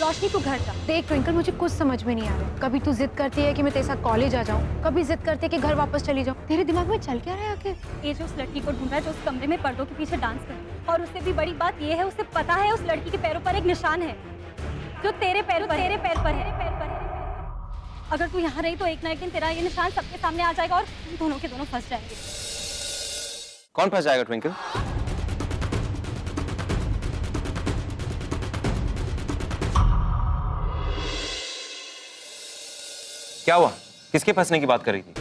रोशनी तू घर जा। देख ट्विंकल, मुझे कुछ समझ में नहीं आ रहा। कभी तू जिद करती है कि मैं तेरे साथ कॉलेज आ जाऊँ, कभी जिद करती है कि घर वापस चली जाऊँ। तेरे दिमाग में चल क्या रहा है आखिर? ये जो उस लड़की को ढूंढ रहा है जो उस कमरे में पर्दों के पीछे डांस कर रही है, और उससे भी बड़ी बात ये है उसे पता है उस लड़की के पैरों पर एक निशान है जो तेरे पैर पर है। अगर तू यहाँ रही तो एक ना एक दिन तेरा ये निशान सबके सामने आ जाएगा और तुम दोनों के दोनों फंस जाएंगे। कौन फंस जाएगा ट्विंकल? क्या हुआ? किसके फंसने की बात कर रही थी?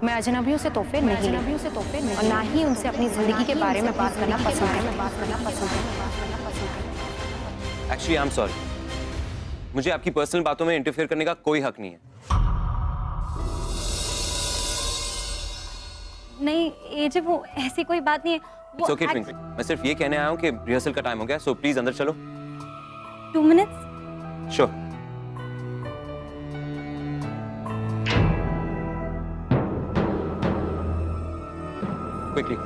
मैं अजनबियों से तोहफे नहीं, और ना ही उनसे अपनी जिंदगी के बारे में बात करना पसंद है। एक्चुअली आई एम सॉरी, मुझे आपकी पर्सनल बातों में इंटरफेयर करने का कोई हक नहीं है। नहीं एजे, वो ऐसी कोई बात नहीं है। It's okay, ट्विंकल, मैं सिर्फ ये कहने आया हूँ कि रिहर्सल का टाइम हो गया, सो प्लीज अंदर चलो। 2 मिनट्स? श्योर। Quickly.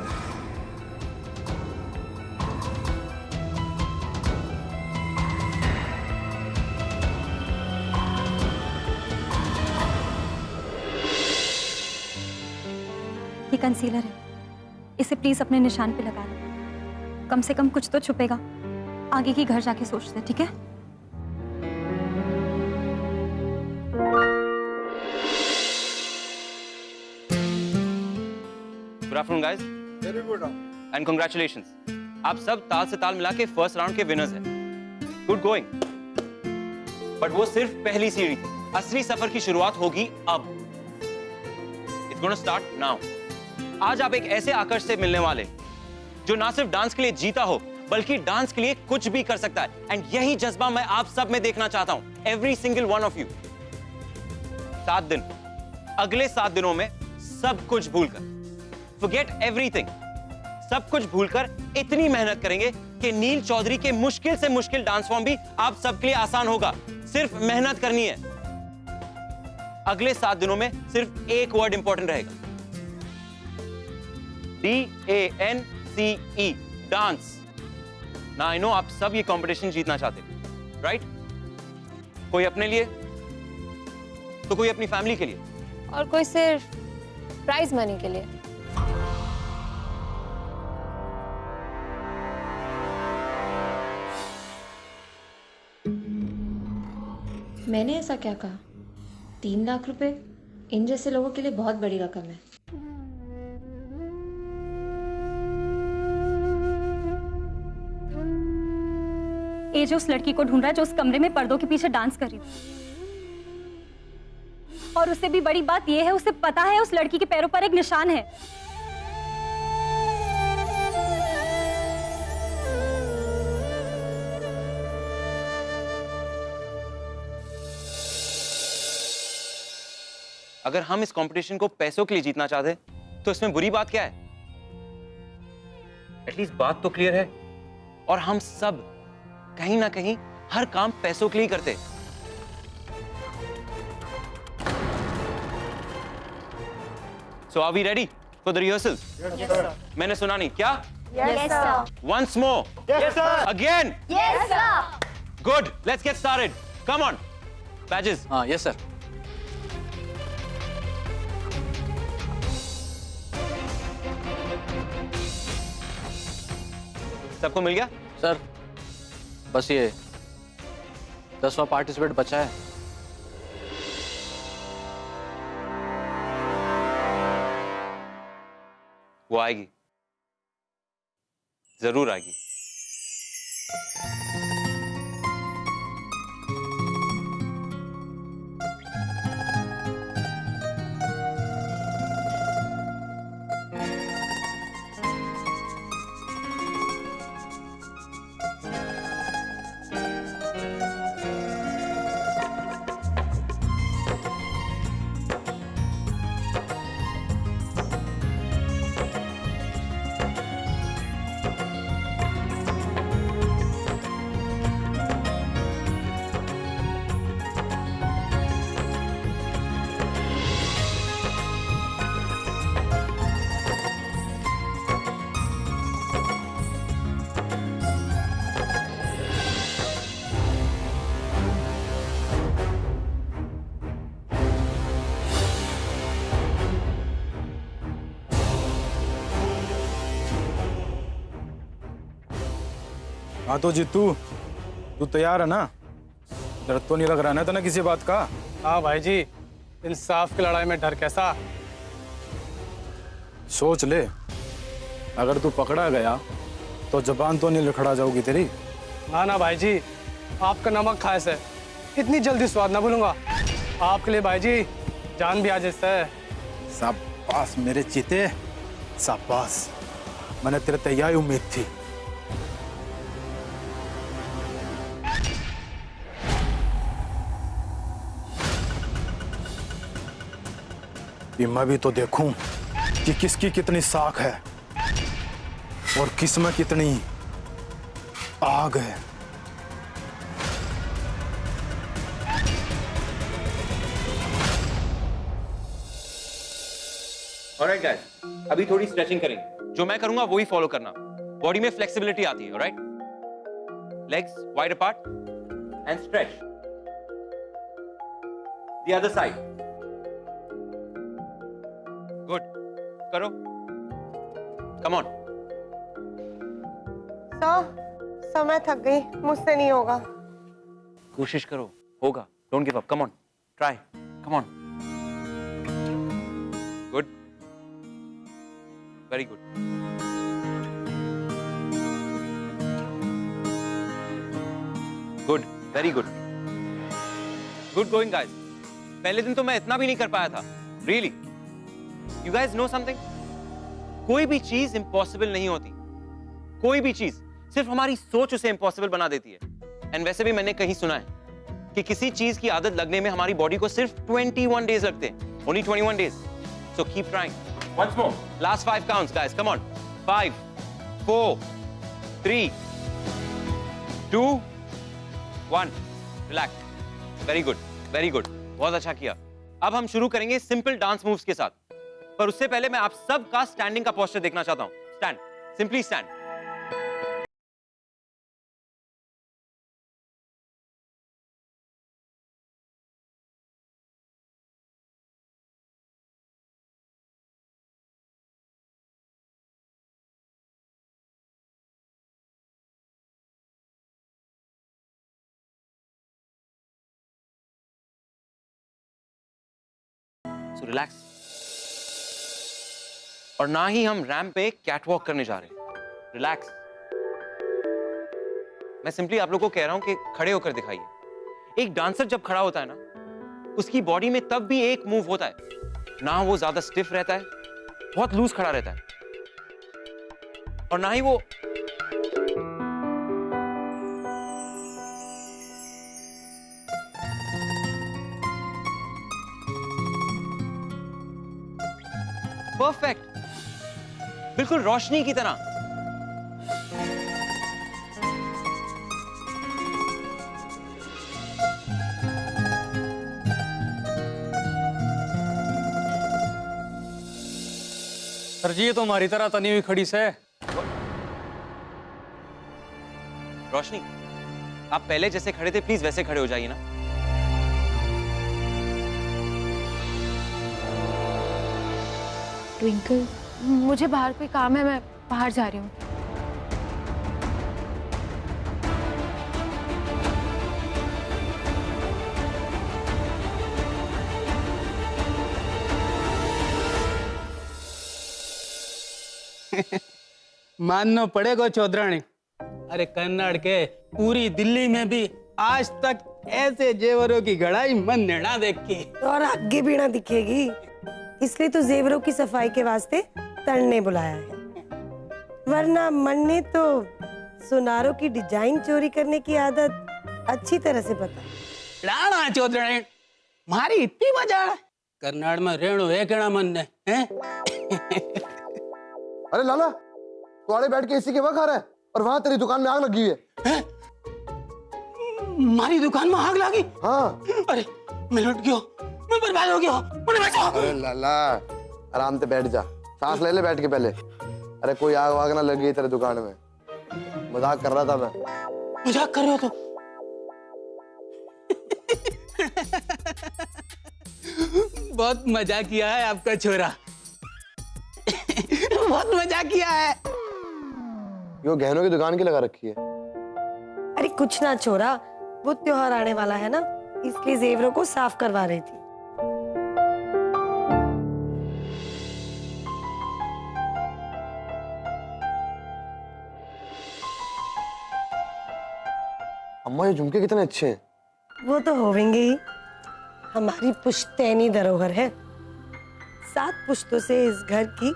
ये कंसीलर है, इसे प्लीज अपने निशान पे लगा लो। कम से कम कुछ तो छुपेगा। आगे की घर जाके सोचते, ठीक है? Good afternoon, guys. Very good. And congratulations. आप सब ताल से ताल मिला के फर्स्ट राउंड के विनर्स हैं। Good going. बट वो सिर्फ पहली सीढ़ी थी। असली सफर की शुरुआत होगी अब। It's gonna start now. आज आप एक ऐसे आकर्ष से मिलने वाले जो ना सिर्फ डांस के लिए जीता हो बल्कि डांस के लिए कुछ भी कर सकता है। एंड यही जज्बा मैं आप सब में देखना चाहता हूं। Every single one of you. 7 दिन, अगले 7 दिनों में सब कुछ भूलकर, Forget everything, सब कुछ भूलकर इतनी मेहनत करेंगे कि नील चौधरी के मुश्किल से मुश्किल डांस फॉर्म भी आप सबके लिए आसान होगा। सिर्फ मेहनत करनी है। अगले 7 दिनों में सिर्फ एक वर्ड इंपॉर्टेंट रहेगा, DANCE, डांस। ना आई नो आप सब ये कंपटीशन जीतना चाहते, राइट? कोई अपने लिए तो कोई अपनी फैमिली के लिए, और कोई सिर्फ प्राइज मनी के लिए। मैंने ऐसा क्या कहा? 3 लाख रुपए इन जैसे लोगों के लिए बहुत बड़ी रकम है। ये जो उस लड़की को ढूंढ रहा है जो उस कमरे में पर्दों के पीछे डांस कर रही थी, और उससे भी बड़ी बात यह है उसे पता है उस लड़की के पैरों पर एक निशान है। अगर हम इस कंपटीशन को पैसों के लिए जीतना चाहते तो इसमें बुरी बात क्या है? एटलीस्ट बात तो क्लियर है। और हम सब कहीं ना कहीं हर काम पैसों के लिए करते। So are we ready for the rehearsals? Yes, sir. मैंने सुना नहीं क्या? Yes, sir. Once more. Yes, sir. Again. Yes, sir. Good. Let's get started. Come on. Badges. हाँ, yes sir. सबको मिल गया? सर, बस ये 10वां पार्टिसिपेट बचा है। वो आएगी, जरूर आएगी। हाँ तो जीतू, तू तैयार है ना? डर तो नहीं लग रहा ना किसी बात का? हाँ भाई जी, इंसाफ की लड़ाई में डर कैसा? सोच ले, अगर तू पकड़ा गया तो जबान तो नहीं लड़खड़ा जाओगी तेरी। ना ना भाई जी, आपका नमक खाए से इतनी जल्दी स्वाद ना भूलूंगा। आपके लिए भाई जी जान भी आ जाता है। शाबाश मेरे चीते, शाबाश। मैंने तेरे तैयारी उम्मीद थी। कि मैं भी तो देखूं कि किसकी कितनी साख है और किस में कितनी आग है। ऑलराइट गाइस, अभी थोड़ी स्ट्रेचिंग करेंगे। जो मैं करूंगा वही फॉलो करना। बॉडी में फ्लेक्सिबिलिटी आती है, alright? Legs wide apart and stretch. The other side. Good, करो। Come on. सर मैं थक गई, मुझसे नहीं होगा। कोशिश करो, होगा। Don't give up, come on, try, come on. Good, very good. Good, very good. Good going guys. पहले दिन तो मैं इतना भी नहीं कर पाया था, really. You guys know something? कोई भी चीज इम्पॉसिबल नहीं होती। कोई भी चीज, सिर्फ हमारी सोच उसे इम्पॉसिबल बना देती है। एंड वैसे भी मैंने कहीं सुना है कि किसी चीज की आदत लगने में हमारी बॉडी को सिर्फ 21 डेज लगते हैं। Only 21 days. So keep trying. Once more. Last 5 counts guys, come on. 5 4 3 2 1। Relax. Very good, very good, बहुत अच्छा किया। अब हम शुरू करेंगे सिंपल डांस मूव्स के साथ, पर उससे पहले मैं आप सबका स्टैंडिंग का पोस्चर देखना चाहता हूं। Stand, simply stand. So relax. और ना ही हम रैंप पे कैटवॉक करने जा रहे हैं। रिलैक्स। मैं सिंपली आप लोगों को कह रहा हूं कि खड़े होकर दिखाइए। एक डांसर जब खड़ा होता है ना, उसकी बॉडी में तब भी एक मूव होता है। ना वो ज्यादा स्टिफ रहता है, बहुत लूज खड़ा रहता है, और ना ही वो परफेक्ट, बिल्कुल रोशनी की तरह। सर जी ये तो हमारी तरह तनी हुई खड़ी से। रोशनी, आप पहले जैसे खड़े थे, प्लीज वैसे खड़े हो जाइए ना। ट्विंकल, मुझे बाहर कोई काम है, मैं बाहर जा रही हूँ। मानना पड़ेगा चौधरानी, अरे कन्नड़ के पूरी दिल्ली में भी आज तक ऐसे जेवरों की गढ़ाई मन ने ना देखी और आगे भी ना दिखेगी, इसलिए तो जेवरों की सफाई के वास्ते तड़ने बुलाया है। वरना मन ने तो सुनारों की डिजाइन चोरी करने की आदत अच्छी तरह से पता है। लाना चौधरानी, मारी इतनी मजा है कन्नड़ में रेणु है कहना मन ने हैं? अरे लाला, तू आड़े बैठ के इसी के वक्त खा रहा है और वहां तेरी दुकान में आग लगी हुई है। मारी दुकान में आग लगी? हाँ। अरे मैं लुट गया, मैं बर्बाद हो गया, मुझे बचाओ। अरे लाला, आराम से बैठ जा, सांस ले ले बैठ के पहले। अरे कोई आग वाग ना लगी तेरे दुकान में, मजाक कर रहा था मैं। मजाक कर रहे हो तो? बहुत मजा किया है आपका छोरा। बहुत मजा किया है। यो गहनों की दुकान की लगा रखी है। कुछ ना छोरा, वो त्योहार आने वाला है ना, इसलिए जेवरों को साफ करवा रही थी। अम्मा ये झुमके कितने अच्छे हैं। वो तो होवेंगे ही, हमारी पुश्तैनी धरोहर है। 7 पुश्तों से इस घर की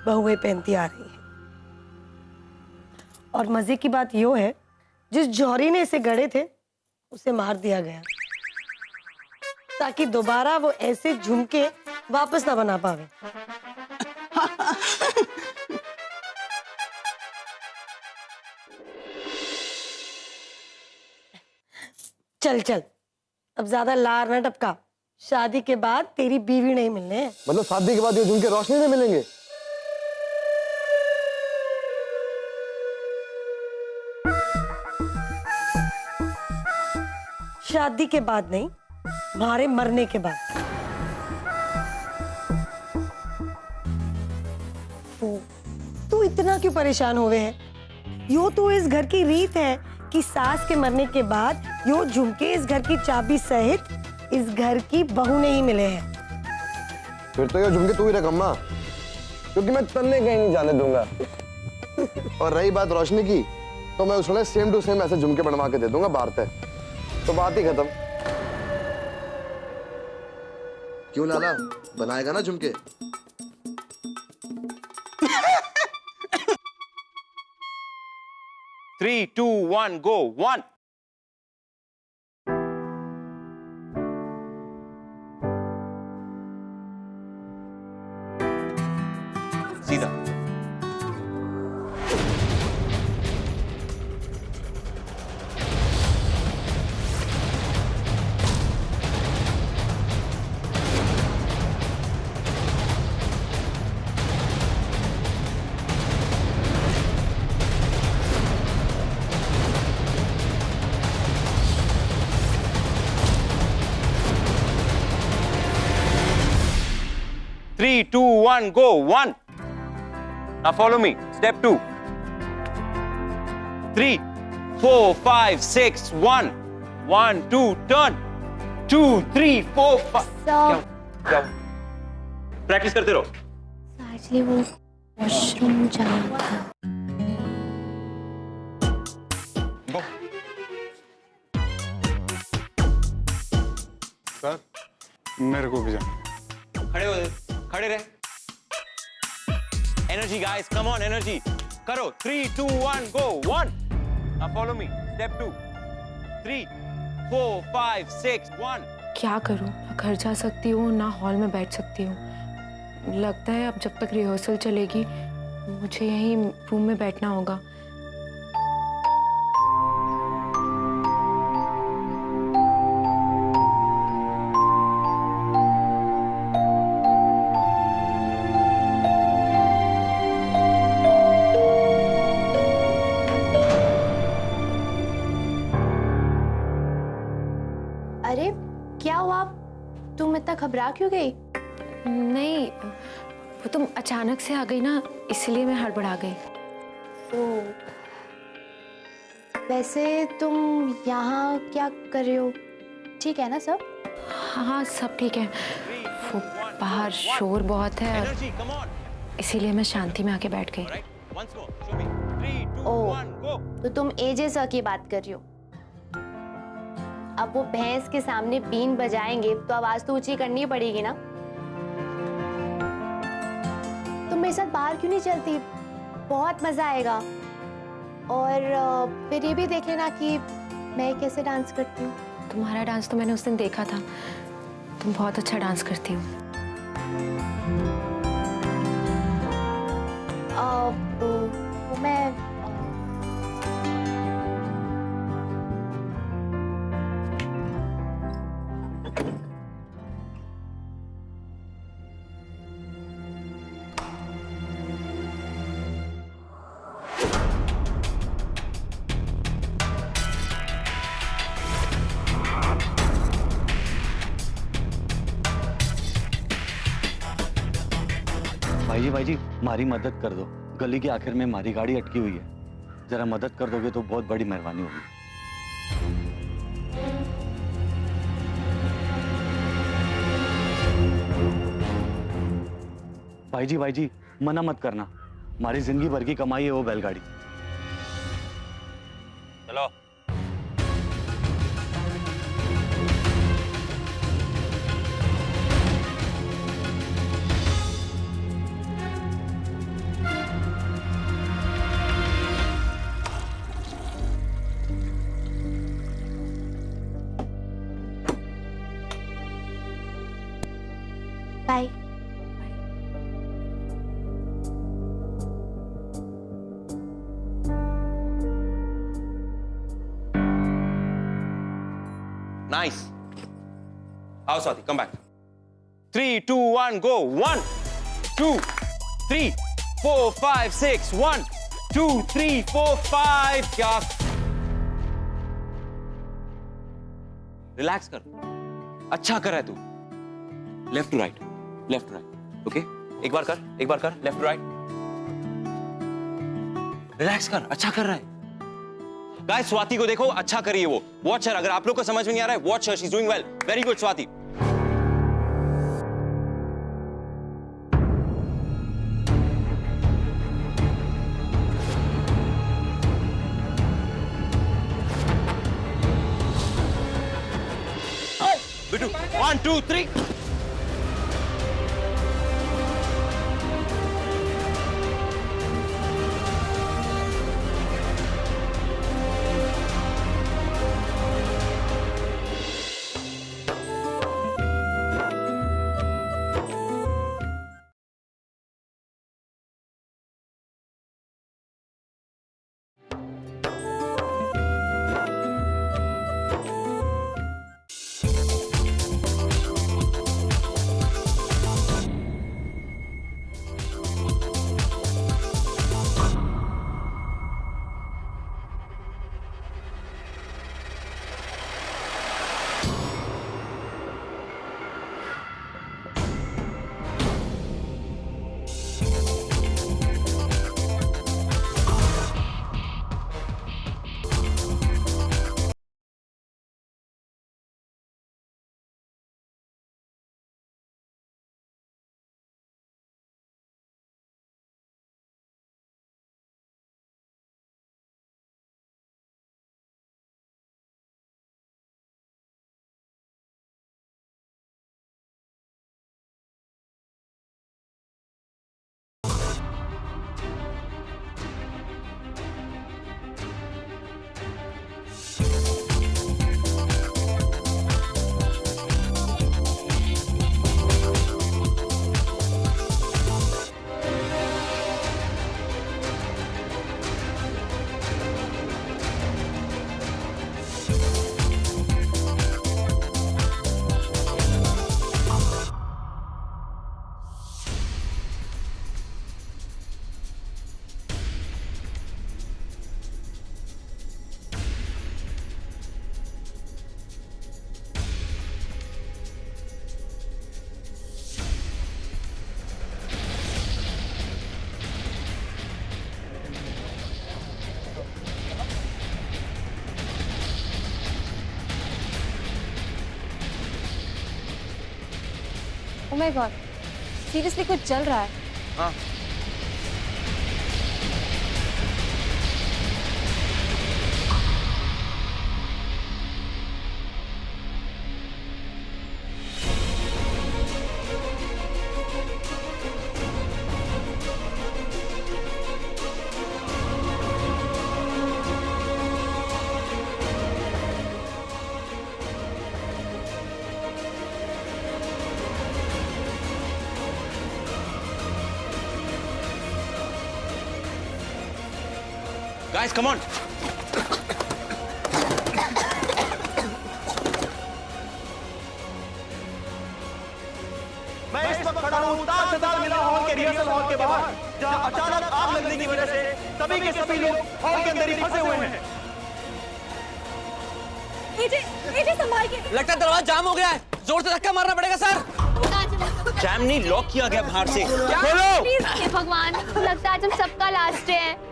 बहुएं पहनती आ रही हैं। और मजे की बात यो है, जिस जौहरी ने इसे गढ़े थे उसे मार दिया गया, ताकि दोबारा वो ऐसे झुमके वापस ना बना पावे। चल चल, अब ज्यादा लार ना टपका। शादी के बाद तेरी बीवी नहीं मिलने हैं। मतलब शादी के बाद ये झुमके रोशनी से मिलेंगे? शादी के बाद नहीं, हमारे मरने के बाद। तू इतना क्यों परेशान हुए है? यो तो इस घर की रीत है कि सास के मरने के बाद यो झुमके इस घर की चाबी सहित इस घर की बहू ने ही मिले हैं। फिर तो ये झुमके तू ही रख अम्मा, क्योंकि मैं तन्ने कहीं नहीं जाने दूंगा। और रही बात रोशनी की, तो मैं उसने सेम टू सेम ऐसे झुमके बनवा के दे दूंगा बाहर तक, तो बात ही खत्म। क्यों लाला, बनाएगा ना झुमके? Three, 2, 1, go. 1. सीधा। Three, 2, 1, go. 1. Now follow me. Step 2. 3, 4, 5, 6, 1. 1, 2, turn. 2, 3, 4, 5. क्या? प्रैक्टिस करते रहो। एक्चुअली वो वॉशरूम जाना था। सर, मेरे को भी जाना। खड़े हो, खड़े रहे। Energy guys, come on energy. करो 3, 2, 1, go. 1. Now follow me. Step 2. 3, 4, 5, 6, 1. क्या करूं? ना घर जा सकती हूँ, ना हॉल में बैठ सकती हूँ। लगता है अब जब तक रिहर्सल चलेगी मुझे यहीं रूम में बैठना होगा। अरे क्या हुआ, तुम इतना घबरा क्यों गई? नहीं, वो तुम अचानक से आ गई ना, इसलिए मैं हड़बड़ा गई। ओह, वैसे तुम यहाँ क्या कर रहे हो? ठीक है ना सब? हाँ सब ठीक है। वो बाहर शोर बहुत है और इसीलिए मैं शांति में आके बैठ गई। ओह, तो तुम एजे सर की बात कर रही हो। अब वो भैंस के सामने बीन बजाएंगे तो आवाज तो ऊंची करनी पड़ेगी ना। तुम मेरे साथ बाहर क्यों नहीं चलती? बहुत मजा आएगा। और फिर ये भी देख लेना कि मैं कैसे डांस करती हूँ। तुम्हारा डांस तो मैंने उस दिन देखा था, तुम बहुत अच्छा डांस करती हो। मैं भाई जी हमारी मदद कर दो। गली के आखिर में हमारी गाड़ी अटकी हुई है, जरा मदद कर दोगे तो बहुत बड़ी मेहरबानी होगी। भाई जी मना मत करना, हमारी जिंदगी भर की कमाई है वो बैलगाड़ी। चलो। बाय। Nice. आओ स्वाति, come back. 3, 2, 1, go. 1, 2, 3, 4, 5, 6. 1, 2, 3, 4, 5. क्या? रिलैक्स कर. अच्छा कर रहा है तू. Left to right, left to right. Okay? एक बार कर, लेफ्ट टू राइट. रिलैक्स कर, अच्छा कर रहा है. गाइस स्वाति को देखो, अच्छा करिए वो. वॉच हर. अगर आप लोग को समझ में नहीं आ रहा है, watch her. She is doing well. Very good Swati. Bittu 1, 2, 3. Oh my God, seriously कुछ चल रहा है. हाँ. Guys, come on. मैं इस वक्त खड़ा हूँ ताल से ताल मिला हॉल के रिहर्सल हॉल के बाहर, जहाँ अचानक आग लगने की वजह से सभी के सभी लोग हॉल के अंदर ही फंसे हुए हैं. एजे संभाल के. लगता है दरवाजा जाम हो गया है. जोर से धक्का मारना पड़ेगा सर. जैम नहीं, लॉक किया गया बाहर से. खोलो. प्लीज भगवान, लगता है आज हम सबका लास्ट है.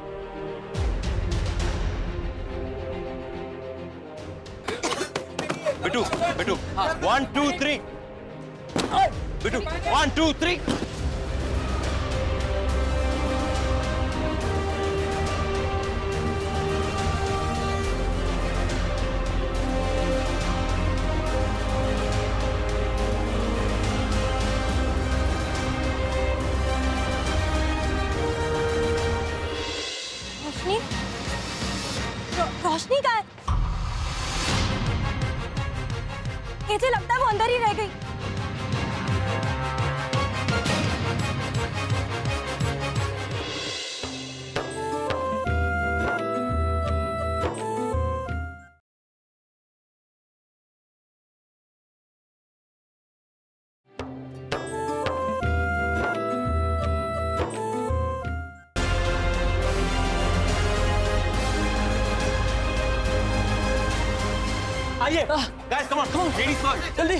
बिट्टू बिट्टू 1 2 3 बिट्टू 1 2 3 रोशनी रोशनी कहाँ है? मुझे लगता है वो अंदर ही रह गई। आइए guys come on ladies first जल्दी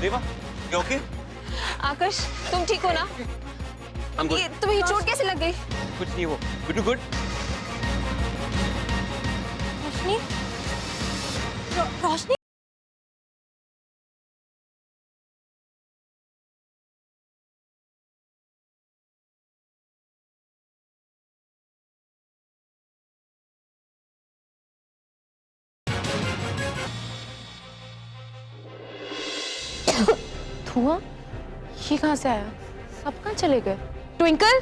देवा you okay? आकाश तुम ठीक हो ना? I'm good. तुम्हें चोट कैसे लग गई? कुछ नहीं वो बिट्टू गुड रोशनी रोशनी धुआं ये कहाँ से आया? सब कहाँ चले गए? ट्विंकल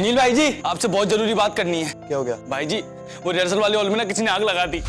नील भाई जी आपसे बहुत जरूरी बात करनी है। क्या हो गया? भाई जी वो रिहर्सल वाले हॉल में ना किसी ने आग लगा दी।